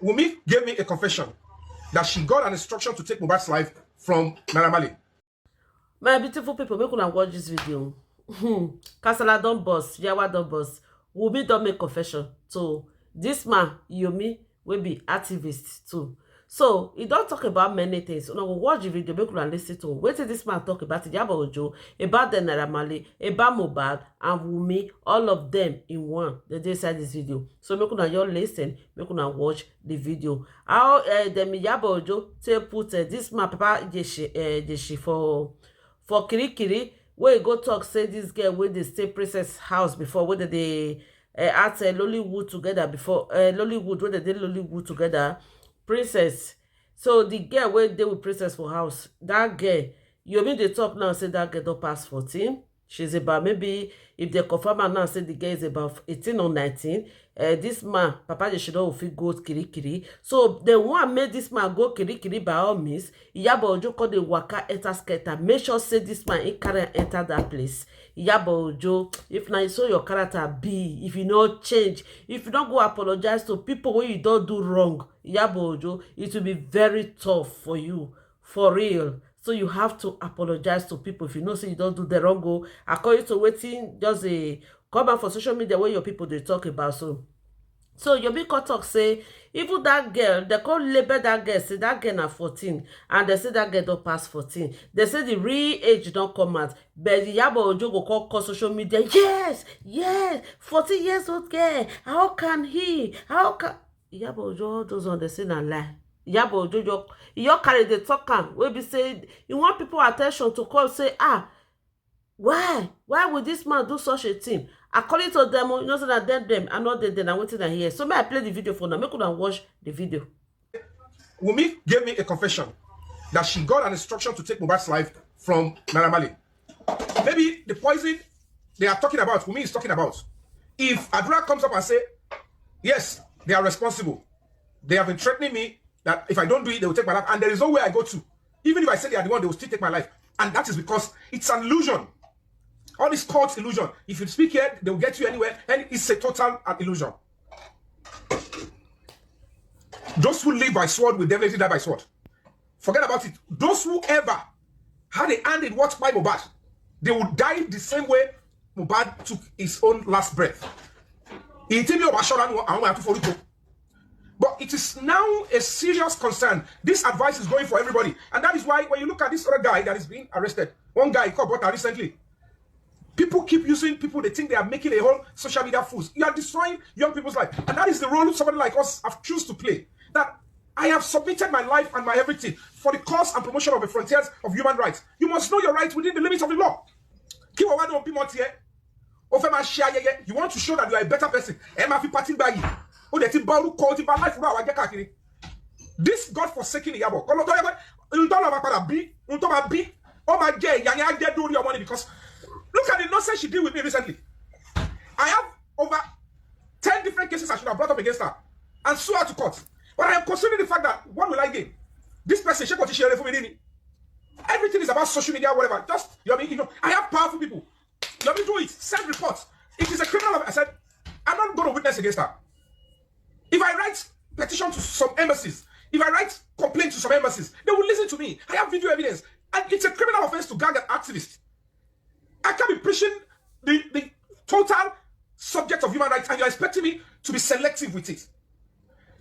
Wummi gave me a confession that she got an instruction to take Mohbad's life from Naira Marley. My beautiful people, make una watch this video. Kasala don burst, Yawa don burst. Wummi don make confession to this man, Yomi, wey be activist too. So, he don talk about many things. Una go watch the video, make una listen to wetin this man talk about Iyabo Ojo, about the Naira Marley, about Mohbad and Wummi, all of them in one. They dey inside this video. So, make una just listen, make una watch the video. How dem Iyabo Ojo take put this man Papa Jeshi for kirikiri wey go talk say this girl wey dey stay princess house before, wey dey act Lollywood together before, Lollywood wey dey Lollywood together, princess. So the girl wey dey with princess for house, that girl, Yomi dey talk now say that girl don pass 14. She's about, maybe if they confirm her now say the girl is about 18 or 19, this man Papa Jeshi don fit go kirikiri. So they want make this man go kirikiri by all means. Iyabo Ojo call the waka enter skater, make sure say this man he carry enter that place. Iyabo Ojo, if na so your character be, if you no change, if you don't go apologize to people when you don't do wrong, Iyabo Ojo, it will be very tough for you, for real. So you have to apologize to people if you know say you don't do the wrong go. According to waiting, just a come out for social media where your people they talk about. So your big talk say even that girl, they call label that girl, say that girl na 14, and they say that girl don't pass 14. They say the real age don't come out, but the Iyabo Ojo go call social media. Yes, 14 years old girl. How can he? How can Iyabo Ojo those on the say na lie? Iyabo Ojo you carry the talk am wey be say you want people attention to call say why would this man do such a thing? According to them, you know say na them and not them and wetin I hear. So may I play the video for now, make una watch the video. Wummi gave me a confession that she got an instruction to take Mohbad's life from Naira Marley. Maybe the poison they are talking about, Wummi is talking about. If Adura comes up and say, yes, they are responsible, they have been threatening me that if I don't do it, they will take my life, and there is no way I go to. Even if I say they are the one, they will still take my life. And that is because it's an illusion. All this cult illusion. If you speak here, they will get you anywhere, and it's a total illusion. Those who live by sword will definitely die by sword. Forget about it. Those who ever had a hand in what by Mohbad, they would die the same way Mohbad took his own last breath. But it is now a serious concern. This advice is going for everybody. And that is why when you look at this other guy that is being arrested, one guy called Bota recently, people keep using people, they think they are making a whole social media fools. You are destroying young people's life. And that is the role somebody like us have chosen to play. That I have submitted my life and my everything for the cause and promotion of the frontiers of human rights. You must know your rights within the limits of the law. You want to show that you are a better person. This God-forsaken Iyabo, because look at the nonsense she did with me recently. I have over 10 different cases I should have brought up against her and sue her to court. But I am considering the fact that what will I gain? This person, everything is about social media, whatever. Just, you know, I have powerful people. Let me do it. Send reports. It is a criminal. I said, I'm not going to witness against her. If I write petition to some embassies, if I write complaint to some embassies, they will listen to me. I have video evidence. And it's a criminal offense to gag an activist. I can't be preaching the total subject of human rights and you're expecting me to be selective with it.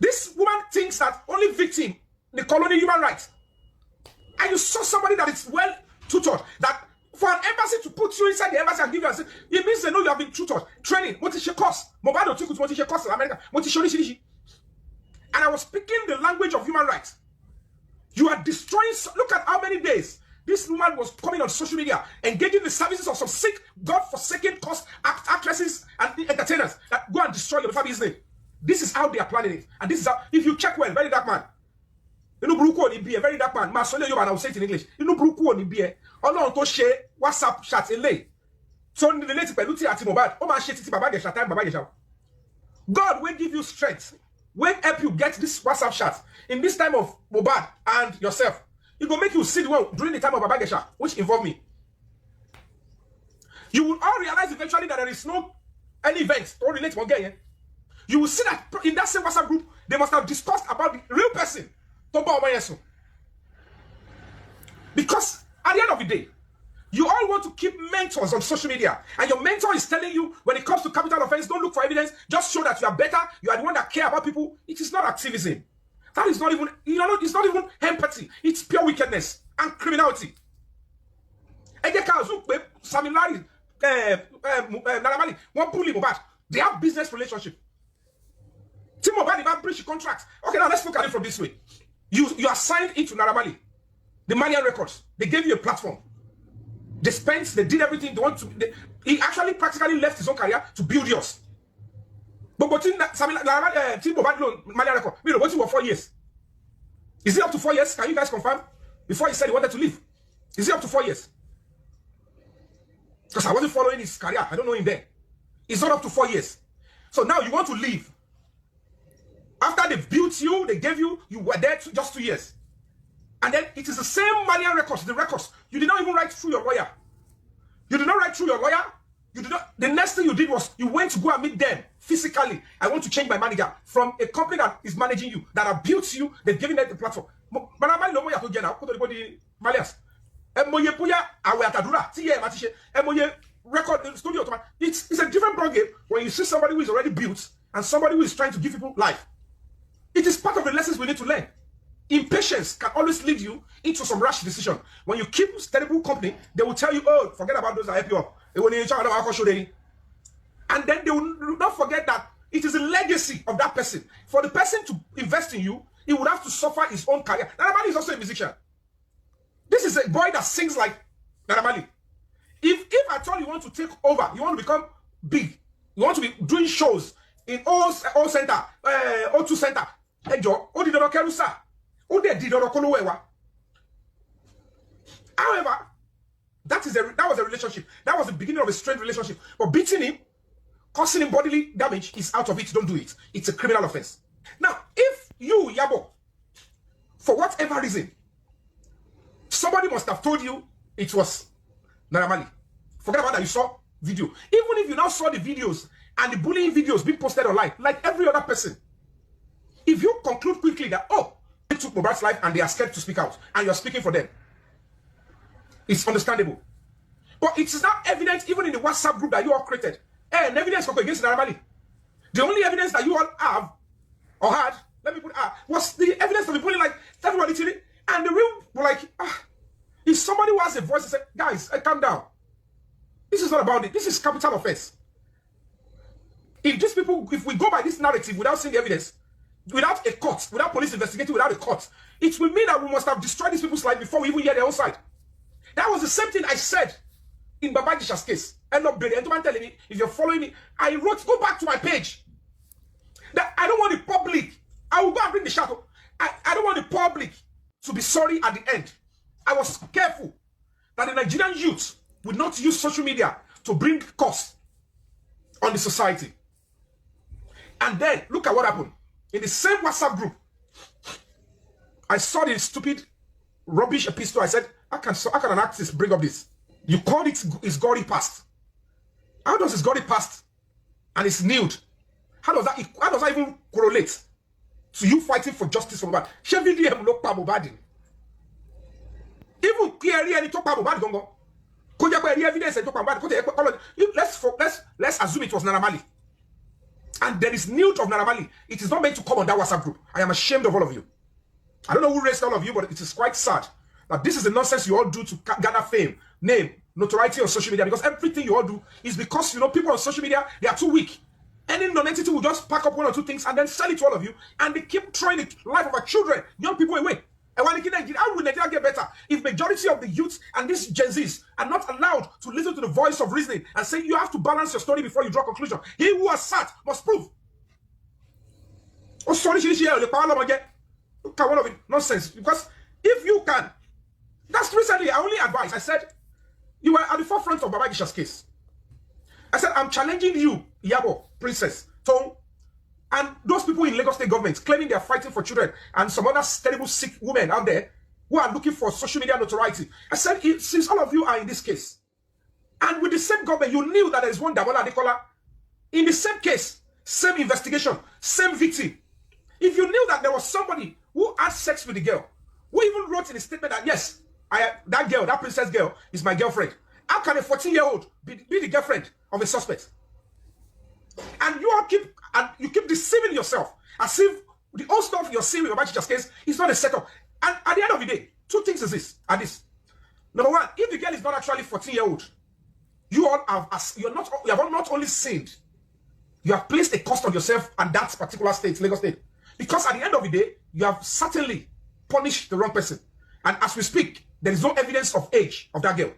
This woman thinks that only victim, the colony human rights. And you saw somebody that is well tutored, that for an embassy to put you inside the embassy and give you a seat, it means they know you have been tutored. Training, what is your cost? Mohbad took what is your cost in America? What is your And I was speaking the language of human rights. You are destroying, look at how many days this woman was coming on social media, engaging the services of some sick, God-forsaken actresses and entertainers that go and destroy your family's name. This is how they are planning it. And this is how, if you check well, very dark man. You know, Bruko ni be a very dark man. I will say it in English. You know, Bruko ni be a to share WhatsApp chat in lay. So, in the latest peluti at Mohbad, oh, my shit, God will give you strength. Will help you get this WhatsApp chat in this time of Mohbad and yourself. It will make you see the one during the time of Babagesha, which involved me. You will all realize eventually that there is no any event to relate to again. you will see that in that same WhatsApp group, they must have discussed about the real person. Because at the end of the day, you all want to keep mentors on social media, and your mentor is telling you when it comes to capital offense, don't look for evidence, just show that you are better, you are the one that care about people. It is not activism. That is not even, it's not even empathy. It's pure wickedness and criminality. Samilari, Naira, one bully Mohbad. They have business relationship. Team Mohbad even breach contracts. Okay, now let's look at it from this way. You are signed into Naira, the Malian records. They gave you a platform. They spent, they did everything they want to. He actually practically left his own career to build yours. But Team Mohbad Malian record, we waiting for 4 years. Is it up to 4 years? Can you guys confirm? Before he said he wanted to leave. Is it up to 4 years? Because I wasn't following his career. I don't know him there. It's not up to 4 years. So now you want to leave. After they built you, they gave you, you were there just 2 years. And then it is the same Malian records, the records. You did not even write through your lawyer. You did not write through your lawyer. You did not. The next thing you did was you went to go and meet them physically. I want to change my manager from a company that is managing you, that have built you, they've given them the platform. Record studio. It's a different ballgame when you see somebody who is already built and somebody who is trying to give people life. It is part of the lessons we need to learn. Impatience can always lead you into some rash decision. When you keep terrible company, they will tell you, oh, forget about those that help you up. And then they will not forget that it is a legacy of that person. For the person to invest in you, he would have to suffer his own career. Naira is also a musician. This is a boy that sings like Naira. If at all you want to take over, you want to become big, you want to be doing shows in all center, O2 center, however, that was a relationship. That was the beginning of a strained relationship. But beating him, causing him bodily damage is out of it. Don't do it. It's a criminal offense. Now, if you, Yabo, for whatever reason, somebody must have told you it was Naira. Forget about that. You saw video. Even if you now saw the videos and the bullying videos being posted online, like every other person, if you conclude quickly that, oh, they took Mohbad's life and they are scared to speak out, and you're speaking for them, it's understandable. But it is not evident even in the WhatsApp group that you all created. And evidence against Naira. The only evidence that you all have or had, let me put was the evidence of the bullying, like everybody literally, and the real were like, if somebody who has a voice and say, guys, calm down. This is not about it. This is capital offense. If these people, if we go by this narrative without seeing evidence, without a court, without police investigating, without a court, it will mean that we must have destroyed these people's life before we even hear their own side. That was the same thing I said in Babajisha's case. End up telling me, if you're following me, I wrote, go back to my page. That I don't want the public. I will go and bring the shadow. I don't want the public to be sorry at the end. I was careful that the Nigerian youth would not use social media to bring cost on the society. And then, look at what happened. In the same WhatsApp group, I saw the stupid, rubbish epistle. I said, how can an artist bring up this? You called it his gory past. How does his gory past and his nude, how does that even correlate to you fighting for justice for Mohbad? Even clearly any talk about Mohbad gongo. Evidence and talk about let's assume it was Naira. And there is nude of Naira. It is not meant to come on that WhatsApp group. I am ashamed of all of you. I don't know who raised all of you, but it is quite sad that this is the nonsense you all do to gather fame, name, notoriety on social media, because everything you all do is because, people on social media, they are too weak. Any non-entity will just pack up one or two things and then sell it to all of you, and they keep throwing the life of our children, young people away. And how will Nigeria get better if majority of the youth and these Gen Zs are not allowed to listen to the voice of reasoning and say you have to balance your story before you draw conclusion? He who has sat must prove. Oh, sorry, look at one of it. Nonsense. Because if you can, that's recently, I only advise. I said, you were at the forefront of Babajisha's case. I said, I'm challenging you, Yabo, Princess, Tone, and those people in Lagos State government claiming they are fighting for children and some other terrible sick women out there who are looking for social media notoriety. I said, since all of you are in this case, and with the same government, you knew that there is one Damola Adekola in the same case same investigation, same victim. If you knew that there was somebody who had sex with the girl, who even wrote in a statement that yes, that girl, that princess girl, is my girlfriend. How can a 14-year-old be the girlfriend of a suspect? And you keep deceiving yourself as if the whole stuff you're seeing with your just case is not a setup. And at the end of the day, two things is this. Number one, if the girl is not actually 14-year-old, you have not only sinned, you have placed a cost on yourself and that particular state, Lagos State. Because at the end of the day, you have certainly punished the wrong person. And as we speak, there is no evidence of age of that girl.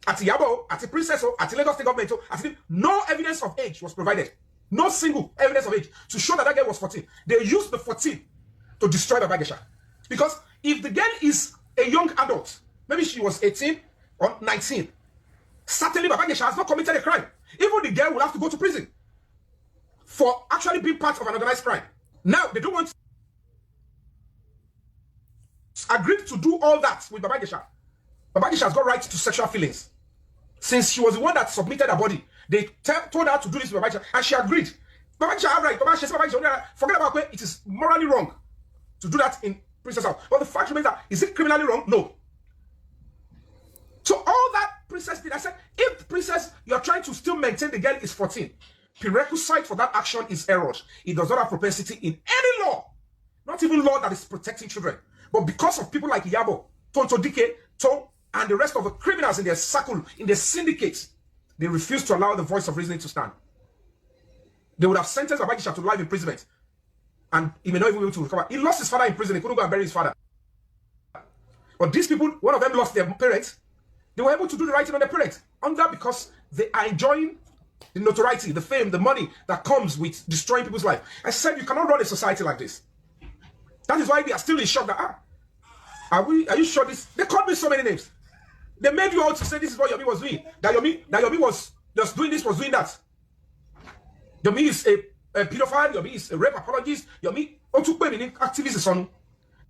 At Yabo, at the princess, at the Lagos State government, no evidence of age was provided. No single evidence of age to show that girl was 14. They used the 14 to destroy Baba Gesha. Because if the girl is a young adult, maybe she was 18 or 19, certainly Baba Gesha has not committed a crime. Even the girl will have to go to prison for actually being part of an organized crime. Now, they don't want to agree to do all that with Baba Gesha. Baba Gesha has got right to sexual feelings. Since she was the one that submitted her body, they told her to do this with Baba Gesha, and she agreed. Baba Gesha had right. Baba Gesha, forget about it. It is morally wrong to do that in Princess House. But the fact remains that, is it criminally wrong? No. So all that Princess did, I said, if the Princess, you are trying to still maintain the girl is 14, prerequisite for that action is error. It does not have propensity in any law, not even law that is protecting children. But because of people like Yabo, Tonto Dike, Tom, and the rest of the criminals in their circle, in their syndicates, they refuse to allow the voice of reasoning to stand. They would have sentenced Baba Gesha to life imprisonment, and he may not even be able to recover. He lost his father in prison. He couldn't go and bury his father. But these people, one of them lost their parents. They were able to do the right thing on their parents. Under because they are enjoying the notoriety, the fame, the money that comes with destroying people's life. I said you cannot run a society like this. That is why we are still in shock that, are you sure this? They called me so many names. They made you out to say this is what Yomi was doing. That Yomi was just doing this, was doing that. Yomi is a pedophile. Yomi is a rape apologist. Yomi, activist is on.